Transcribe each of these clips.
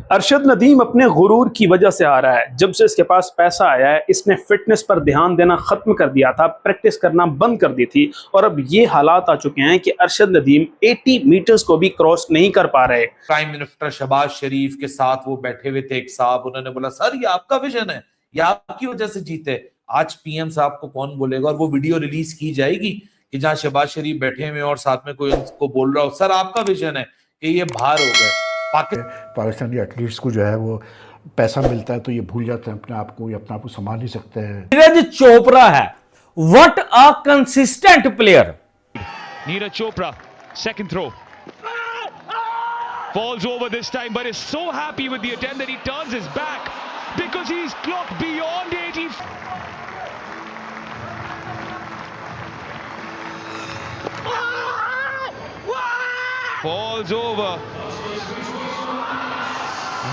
अरशद नदीम अपने गुरूर की वजह से आ रहा है। जब से इसके पास पैसा आया है, इसने फिटनेस पर ध्यान देना खत्म कर दिया था, प्रैक्टिस करना बंद कर दी थी और अब ये हालात आ चुके हैं कि अरशद नदीम 80 मीटर्स को भी क्रॉस नहीं कर पा रहे। प्राइम मिनिस्टर शहबाज शरीफ के साथ वो बैठे हुए थे एक साहब, उन्होंने बोला सर ये आपका विजन है, ये आपकी वजह से जीते। आज पीएम साहब को कौन बोलेगा, और वो वीडियो रिलीज की जाएगी कि जहां शहबाज शरीफ बैठे हुए और साथ में कोई उनको बोल रहा हो सर आपका विजन है, कि ये बाहर हो गए। पाकिस्तानी एथलीट्स को जो है वो पैसा मिलता है तो ये भूल जाते हैं अपने आप को, ये अपने आप को संभाल नहीं सकते हैं। नीरज चोपड़ा है, what a consistent player. Neeraj Chopra, second throw. Falls over this time, but is so happy with the attempt that he turns his back because he's clocked beyond 80. Falls over.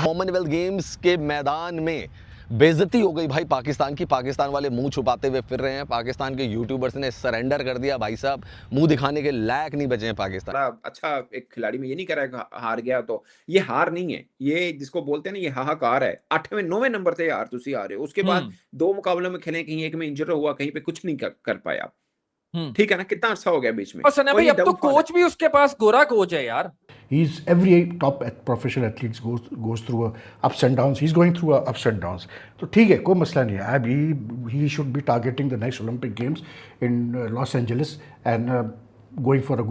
Commonwealth games के मैदान में बेइज्जती हो गई भाई पाकिस्तान की। पाकिस्तान वाले मुंह छुपाते हुए फिर रहे हैं। पाकिस्तान के यूट्यूबर्स ने सरेंडर कर दिया भाई साहब, मुंह दिखाने के लायक नहीं बचे हैं पाकिस्तान। अच्छा एक खिलाड़ी में ये नहीं कह रहा है हार गया, तो ये हार नहीं है, ये जिसको बोलते हैं ना ये हाहाकार है। 8वें 9वें नंबर से यार तुसी आ रहे हो, उसके बाद 2 मुकाबलों में खेले, कहीं एक में इंजर हुआ, कहीं पे कुछ नहीं कर पाया। ठीक है ना, कितना अच्छा हो गया बीच में। और सना भाई अब तो कोच भी उसके पास गोरा कोच है यार। He's every top professional athletes goes through ups and downs. He's going through ups and downs. तो ठीक है, कोई मसला नहीं है। अभी he should be targeting the next Olympic Games in Los Angeles and going for a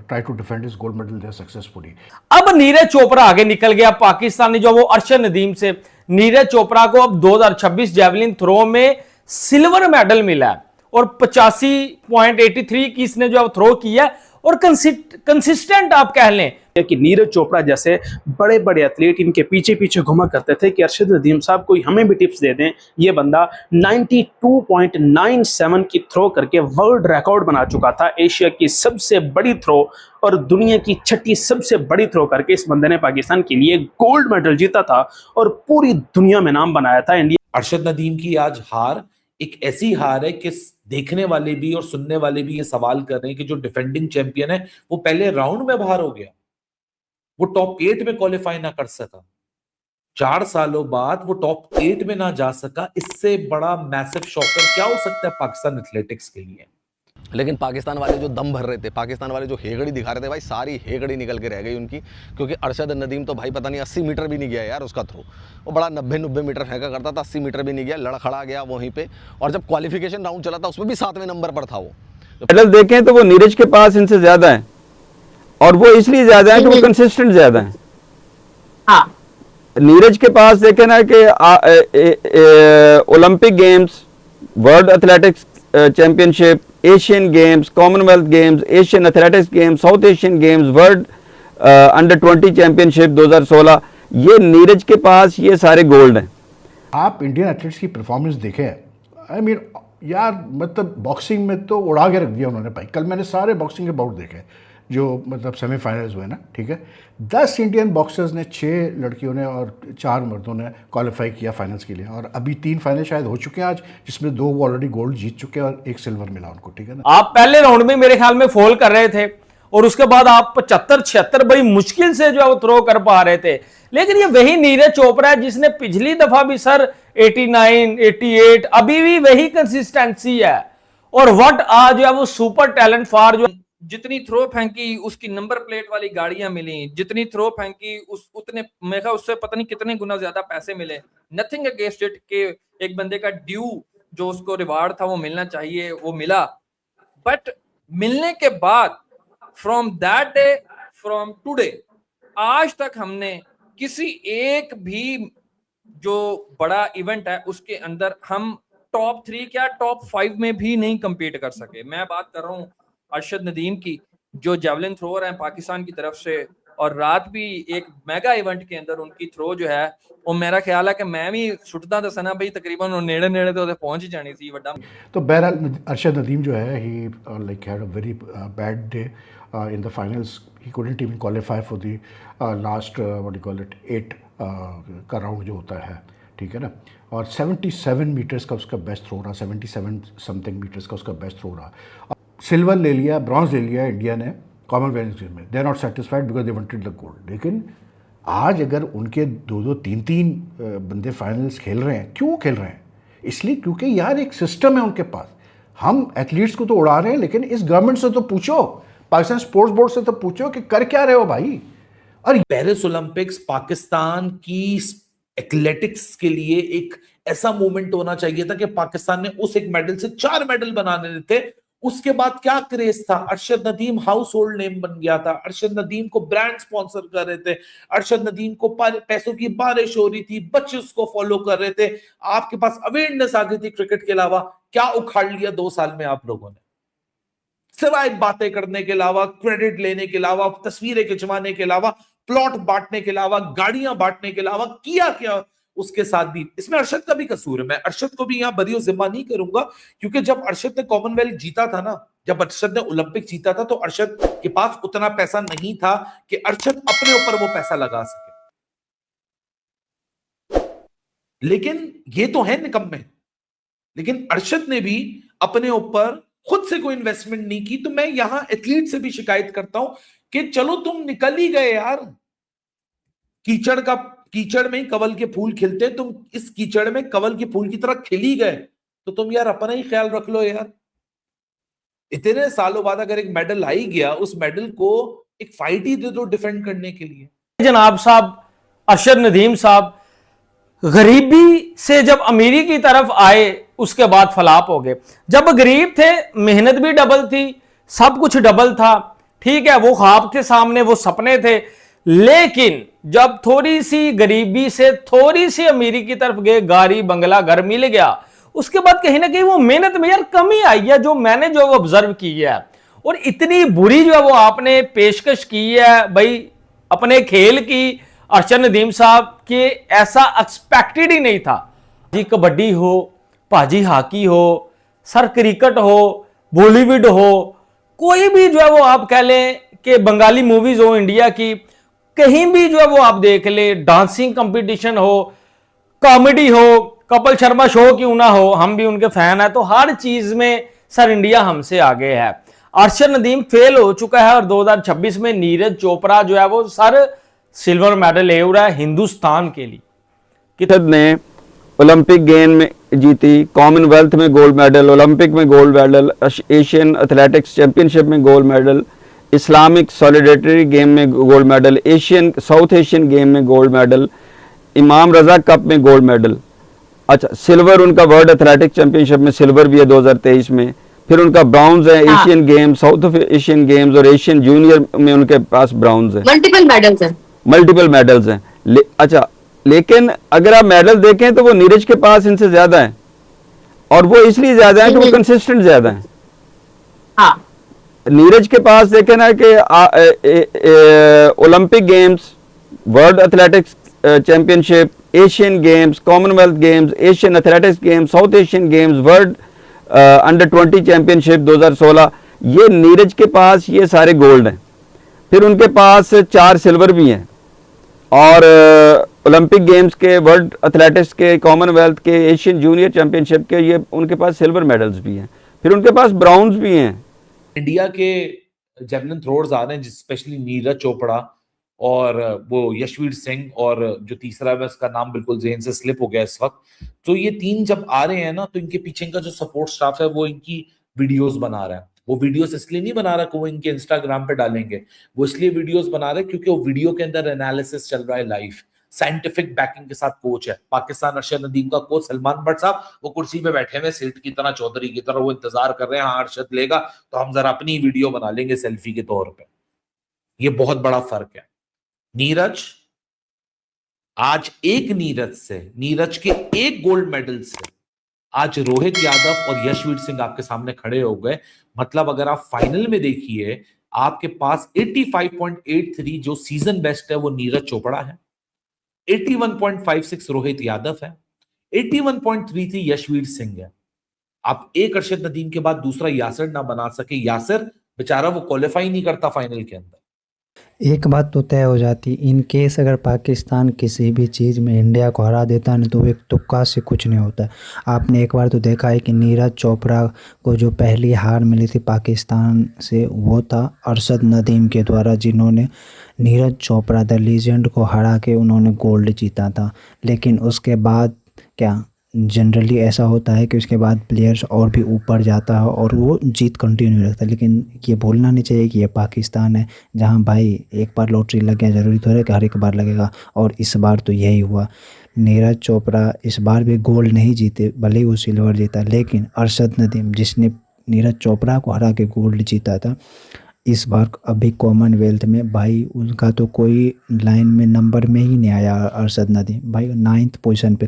try to defend his gold medal there successfully. अब नीरज चोपड़ा आगे निकल गया। पाकिस्तानी जो वो अरशद नदीम से, नीरज चोपड़ा को अब 2026 जेवलिन थ्रो में सिल्वर मेडल मिला है और 85.83 की इसने जो अब थ्रो किया और कंसिस्टेंट आप कह लें कि नीरज चोपड़ा जैसे बड़े बड़े एथलीट इनके पीछे पीछे घुमा करते थे कि अरशद नदीम साहब कोई हमें भी टिप्स दे दें। ये बंदा 92.97 की थ्रो करके वर्ल्ड रिकॉर्ड बना चुका था। एशिया की सबसे बड़ी थ्रो और दुनिया की 6ठी सबसे बड़ी थ्रो करके इस बंदे ने पाकिस्तान के लिए गोल्ड मेडल जीता था और पूरी दुनिया में नाम बनाया था। इंडिया अरशद नदीम की आज हार एक ऐसी हार है कि देखने वाले भी और सुनने वाले भी ये सवाल कर रहे हैं कि जो डिफेंडिंग चैंपियन है वो पहले राउंड में बाहर हो गया, वो टॉप 8 में क्वालिफाई ना कर सका, 4 सालों बाद वो टॉप 8 में ना जा सका। इससे बड़ा मैसिव शॉकर क्या हो सकता है पाकिस्तान एथलेटिक्स के लिए। लेकिन पाकिस्तान वाले जो दम भर रहे थे, पाकिस्तान वाले जो हेगड़ी दिखा रहे थे भाई, सारी हेगड़ी निकल के रह गई उनकी। क्योंकि अरशद नदीम तो भाई पता नहीं 80 मीटर भी नहीं गया यार उसका थ्रो। वो बड़ा 90 मीटर फेंका करता था, 80 मीटर भी नहीं गया, लड़खड़ा गया वहीं पे। और जब क्वालिफिकेशन राउंड चला था उसमें भी 7वें नंबर पर था वो। मेडल देखें तो वो नीरज के पास इनसे ज्यादा है, और वो इसलिए ज्यादा है कि वो कंसिस्टेंट ज्यादा है। हाँ। नीरज के पास देखें ना कि Olympic games, world athletics championship, Asian games, Commonwealth games, Asian athletics games, South Asian games, world under 20 championship 2016, ये नीरज के पास ये सारे गोल्ड हैं। आप इंडियन एथलीट्स की परफॉर्मेंस देखें, आई मीन यार मतलब बॉक्सिंग में तो उड़ा के रख दिया उन्होंने भाई। कल मैंने सारे बॉक्सिंग के बाउट देखे जो मतलब सेमीफाइनल्स हुए ना, ठीक है। 10 इंडियन बॉक्सर्स ने, 6 लड़कियों ने और 4 मर्दों ने क्वालिफाई किया फाइनल्स के लिए, और अभी 3 फाइनल शायद हो चुके हैं आज, जिसमें 2 वो ऑलरेडी गोल्ड जीत चुके हैं और 1 सिल्वर मिला उनको, ठीक है ना। आप पहले राउंड में मेरे ख्याल में फॉल कर रहे थे और उसके बाद आप 75-76 बड़ी मुश्किल से जो है वो थ्रो कर पा रहे थे। लेकिन ये वही नीरज चोपड़ा है जिसने पिछली दफा भी सर 89, 88, अभी भी वही कंसिस्टेंसी है। और व्हाट आज जो है वो सुपर टैलेंट फॉर जो जितनी थ्रो फेंकी उसकी नंबर प्लेट वाली गाड़ियां मिली, जितनी थ्रो फेंकी उतने मेरा उससे पता नहीं कितने गुना ज्यादा पैसे मिले। नथिंग अगेंस्ट इट के एक बंदे का ड्यू जो उसको रिवार्ड था वो मिलना चाहिए, वो मिला। बट मिलने के बाद from that day, from today, आज तक हमने किसी एक भी जो बड़ा इवेंट है उसके अंदर हम टॉप 3 क्या टॉप 5 में भी नहीं कंपीट कर सके। मैं बात कर रहा हूँ अरशद नदीम की, जो जेवलिन थ्रोअर हैं पाकिस्तान की तरफ से, और रात भी एक मेगा इवेंट के अंदर उनकी थ्रो जो है वो मेरा ख्याल है कि मैं भी सुटदा तो सना भाई तकरीबन नेड़े नेड़े तो पहुंच ही जानी सी वड्डा। तो बहरहाल अरशद नदीम जो है he like had a very bad day in the finals. He couldn't even qualify for the last what you call it 8 का राउंड जो होता है, ठीक है ना। और 77 मीटर्स का उसका बेस्ट थ्रो रहा, 77 समथिंग मीटर्स का उसका बेस्ट थ्रो रहा। सिल्वर ले लिया, ब्रॉन्ज ले लिया इंडिया ने कॉमनवेल्थ गेम में। They are not satisfied because they wanted the gold. लेकिन आज अगर उनके 2-2, 3-3 बंदे फाइनल्स खेल रहे हैं, क्यों खेल रहे हैं? इसलिए क्योंकि यार एक सिस्टम है उनके पास। हम एथलीट्स को तो उड़ा रहे हैं, लेकिन इस गवर्नमेंट से तो पूछो, पाकिस्तान स्पोर्ट्स बोर्ड से तो पूछो कि कर क्या रहे हो भाई। और पेरिस ओलंपिक्स पाकिस्तान की एथलेटिक्स के लिए एक ऐसा मूवमेंट होना चाहिए था कि पाकिस्तान ने उस एक मेडल से 4 मेडल बनाने थे। उसके बाद क्या क्रेज था, Arshad Nadeem house hold name बन गया था, अरशद नदीम को ब्रांड स्पॉन्सर कर रहे थे, अरशद नदीम को पैसों की बारिश हो रही थी, बच्चे उसको फॉलो कर रहे थे, आपके पास अवेयरनेस आ गई थी क्रिकेट के अलावा। क्या उखाड़ लिया 2 साल में आप लोगों ने? सिवाय बातें करने के अलावा, क्रेडिट लेने के अलावा, तस्वीरें खिंचवाने के अलावा, प्लॉट बांटने के अलावा, गाड़ियां बांटने के अलावा किया क्या उसके साथ भी? इसमें अरशद का भी कसूर है। मैं अरशद को भी यहां बरी जिम्मा नहीं करूंगा, क्योंकि जब अरशद ने कॉमनवेल्थ जीता था ना, जब अरशद ने ओलंपिक जीता था, तो अरशद के पास उतना पैसा नहीं था कि अरशद अपने ऊपर वो पैसा लगा सके। लेकिन ये तो है निकम्मे, लेकिन अरशद ने भी अपने ऊपर खुद से कोई इन्वेस्टमेंट नहीं की। तो मैं यहां एथलीट से भी शिकायत करता हूं कि चलो तुम निकल ही गए यार, कीचड़ में कवल के फूल खिलते, तुम इस कीचड़ में कवल के फूल की तरह खिल ही गए, तो तुम यार अपना ही ख्याल रख लो यार। इतने सालों बाद अगर एक मेडल आ ही गया, उस मेडल को एक फाइट ही दे दो डिफेंड करने के लिए। जनाब साहब, अरशद नदीम साहब गरीबी से जब अमीरी की तरफ आए, उसके बाद फलाप हो गए। जब गरीब थे, मेहनत भी डबल थी, सब कुछ डबल था, ठीक है, वो ख्वाब थे सामने, वो सपने थे। लेकिन जब थोड़ी सी गरीबी से थोड़ी सी अमीरी की तरफ गए, गाड़ी बंगला घर मिल गया, उसके बाद कहीं ना कहीं वो मेहनत में यार कमी आई है, जो मैंने जो ऑब्जर्व की है। और इतनी बुरी जो है वो आपने पेशकश की है भाई अपने खेल की, अरशद नदीम साहब के ऐसा एक्सपेक्टेड ही नहीं था। जी कबड्डी हो, भाजी हॉकी हो, सर क्रिकेट हो, बॉलीवुड हो, कोई भी जो है वो आप कह लें कि बंगाली मूवीज हो इंडिया की, कहीं भी जो है वो आप देख ले, डांसिंग कंपटीशन हो, कॉमेडी हो, कपिल शर्मा शो क्यों ना हो, हम भी उनके फैन है, तो हर चीज में सर इंडिया हमसे आगे है। अरशद नदीम फेल हो चुका है और 2026 में नीरज चोपड़ा जो है वो सर सिल्वर मेडल ले रहा है हिंदुस्तान के लिए। कितने ने ओलंपिक गेम में जीती, कॉमनवेल्थ में गोल्ड मेडल, ओलंपिक में gold medal, Asian athletics championship में gold medal, Islamic solidarity game में gold medal, South Asian game में gold medal, Imam Raza Cup में गोल्ड मेडल। अच्छा, सिल्वर उनका वर्ल्ड एथलेटिक्स चैंपियनशिप में सिल्वर भी है 2023 में। फिर उनका ब्राउन्ज है Asian games, South Asian games और एशियन जूनियर में उनके पास ब्राउन्ज है। मल्टीपल मेडल्स हैं। अच्छा, लेकिन अगर आप मेडल देखें तो वो नीरज के पास इनसे ज्यादा है, और वो इसलिए ज्यादा है कि वो कंसिस्टेंट ज्यादा है। हाँ। नीरज के पास देखें ना कि Olympic games, world athletics championship, Asian games, Commonwealth games, Asian athletics games, South Asian games, world under 20 championship 2016, ये नीरज के पास ये सारे गोल्ड हैं। फिर उनके पास 4 सिल्वर भी हैं, और ओलंपिक गेम्स के, वर्ल्ड एथलेटिक्स के, कॉमनवेल्थ के, एशियन जूनियर चैंपियनशिप के, ये उनके पास सिल्वर मेडल्स भी हैं। फिर उनके पास ब्राउन्स भी हैं। इंडिया के जेवलिन थ्रोअर्स आ रहे हैं, स्पेशली नीरज चोपड़ा और वो यशवीर सिंह, और जो तीसरा है उसका नाम बिल्कुल ज़हन से स्लिप हो गया इस वक्त। तो ये 3 जब आ रहे हैं ना, तो इनके पीछे का जो सपोर्ट स्टाफ है वो इनकी वीडियोस बना रहा है। वो वीडियोस इसलिए नहीं बना रहा कि वो इनके इंस्टाग्राम पे डालेंगे, वो इसलिए वीडियोस बना रहे हैं क्योंकि वो वीडियो के अंदर एनालिसिस चल रहा है लाइव, साइंटिफिक बैकिंग के साथ कोच है। पाकिस्तान अरशद नदीम का कोच सलमान भट्ट साहब, वो कुर्सी पे बैठे हुए सेठ की तरह, चौधरी की तरह, वो इंतजार कर रहे हैं, हाँ अरशद लेगा तो हम जरा अपनी वीडियो बना लेंगे सेल्फी के तौर पे। ये बहुत बड़ा फर्क है। नीरज आज एक नीरज के एक गोल्ड मेडल से आज रोहित यादव और यशवीर सिंह आपके सामने खड़े हो गए। मतलब अगर आप फाइनल में देखिए, आपके पास 85.83 जो सीजन बेस्ट है वो नीरज चोपड़ा है, 81.56 रोहित यादव है, 81.33 यशवीर सिंह है। आप एक अरशद नदीम के बाद दूसरा यासिर ना बना सके। यासिर बेचारा वो क्वालिफाई नहीं करता फाइनल के अंदर। एक बात तो तय हो जाती, इन केस अगर पाकिस्तान किसी भी चीज़ में इंडिया को हरा देता है ना, तो एक तुक्का से कुछ नहीं होता। आपने एक बार तो देखा है कि नीरज चोपड़ा को जो पहली हार मिली थी पाकिस्तान से, वो था अरशद नदीम के द्वारा, जिन्होंने नीरज चोपड़ा द लीजेंड को हरा के उन्होंने गोल्ड जीता था, लेकिन उसके बाद क्या जनरली ऐसा होता है कि उसके बाद प्लेयर्स और भी ऊपर जाता है और वो जीत कंटिन्यू रखता है। लेकिन ये भूलना नहीं चाहिए कि ये पाकिस्तान है, जहाँ भाई एक बार लॉटरी लग गया ज़रूरी तो है कि हर एक बार लगेगा, और इस बार तो यही हुआ। नीरज चोपड़ा इस बार भी गोल्ड नहीं जीते, भले ही वो सिल्वर जीता, लेकिन अरशद नदीम जिसने नीरज चोपड़ा को हरा के गोल्ड जीता था, इस बार अभी कॉमनवेल्थ में भाई उनका तो कोई लाइन में नंबर में ही नहीं आया। अरशद नदीम भाई 9th पोजीशन पे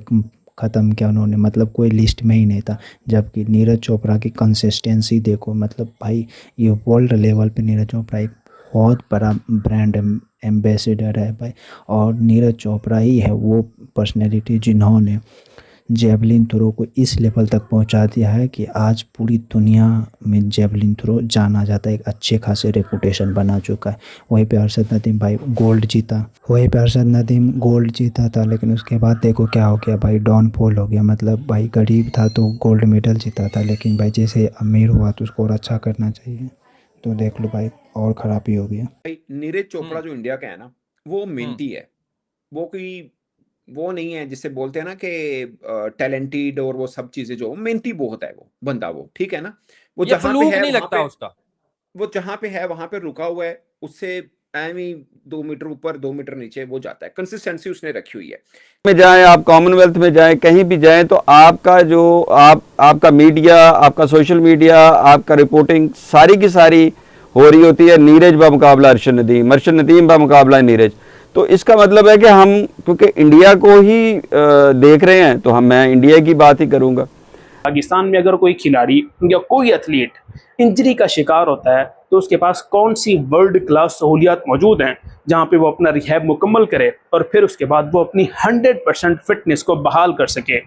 ख़त्म किया उन्होंने, मतलब कोई लिस्ट में ही नहीं था। जबकि नीरज चोपड़ा की कंसिस्टेंसी देखो, मतलब भाई ये वर्ल्ड लेवल पे नीरज चोपड़ा एक बहुत बड़ा ब्रांड एम्बेसडर है भाई, और नीरज चोपड़ा ही है वो पर्सनैलिटी जिन्होंने जेवलिन थ्रो को इस लेवल तक पहुंचा दिया है कि आज पूरी दुनिया में जेवलिन थ्रो जाना जाता है, एक अच्छे खासे रेपुटेशन बना चुका है। वहीं पे अरशद नदीम भाई गोल्ड जीता था, लेकिन उसके बाद देखो क्या हो गया भाई, डाउनफॉल हो गया। मतलब भाई गरीब था तो गोल्ड मेडल जीता था, लेकिन भाई जैसे अमीर हुआ तो उसको और अच्छा करना चाहिए, तो देख लो भाई और ख़राबी हो गया। भाई नीरज चोपड़ा जो इंडिया का है ना, वो मेहनती है, वो कोई वो नहीं है जिसे बोलते हैं ना कि टैलेंटेड और वो सब चीजें, जो मेहनती बहुत है वो बंदा, वो ठीक है ना। वो ये जहाँ पे फ्लूक है नहीं वहाँ लगता पे, उसका। वो जहाँ पे है वहाँ पे रुका हुआ है, उससे एम ही 2 मीटर ऊपर 2 मीटर नीचे वो जाता है। कंसिस्टेंसी उसने रखी हुई है। में जाएं, आप कॉमनवेल्थ में जाएं, कहीं भी जाएं, तो आपका जो आपका मीडिया, आपका सोशल मीडिया, आपका रिपोर्टिंग सारी की सारी हो रही होती है नीरज बा मुकाबला अरशद नदीम बा मुकाबला नीरज। तो इसका मतलब है कि हम क्योंकि इंडिया को ही देख रहे हैं, तो मैं इंडिया की बात ही करूंगा। पाकिस्तान में अगर कोई खिलाड़ी या कोई एथलीट इंजरी का शिकार होता है तो उसके पास कौन सी वर्ल्ड क्लास सहूलियात मौजूद हैं जहां पे वो अपना रिहैब मुकम्मल करे और फिर उसके बाद वो अपनी 100% फिटनेस को बहाल कर सके।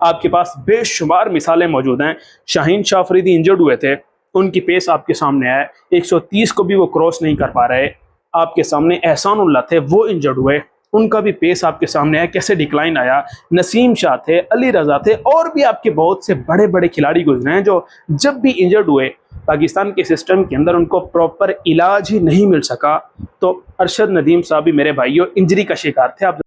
आपके पास बेशुमार मिसालें मौजूद हैं। शाहीन शाह अफरीदी इंजर्ड हुए थे, उनकी पेस आपके सामने है, 130 को भी वो क्रॉस नहीं कर पा रहे। आपके सामने एहसानुल्लाह थे, वो इंजर्ड हुए, उनका भी पेस आपके सामने है, कैसे डिक्लाइन आया। नसीम शाह थे, अली रजा थे, और भी आपके बहुत से बड़े बड़े खिलाड़ी गुजरे हैं जो जब भी इंजर्ड हुए पाकिस्तान के सिस्टम के अंदर उनको प्रॉपर इलाज ही नहीं मिल सका। तो अरशद नदीम साहब भी मेरे भाइयों इंजरी का शिकार थे। आप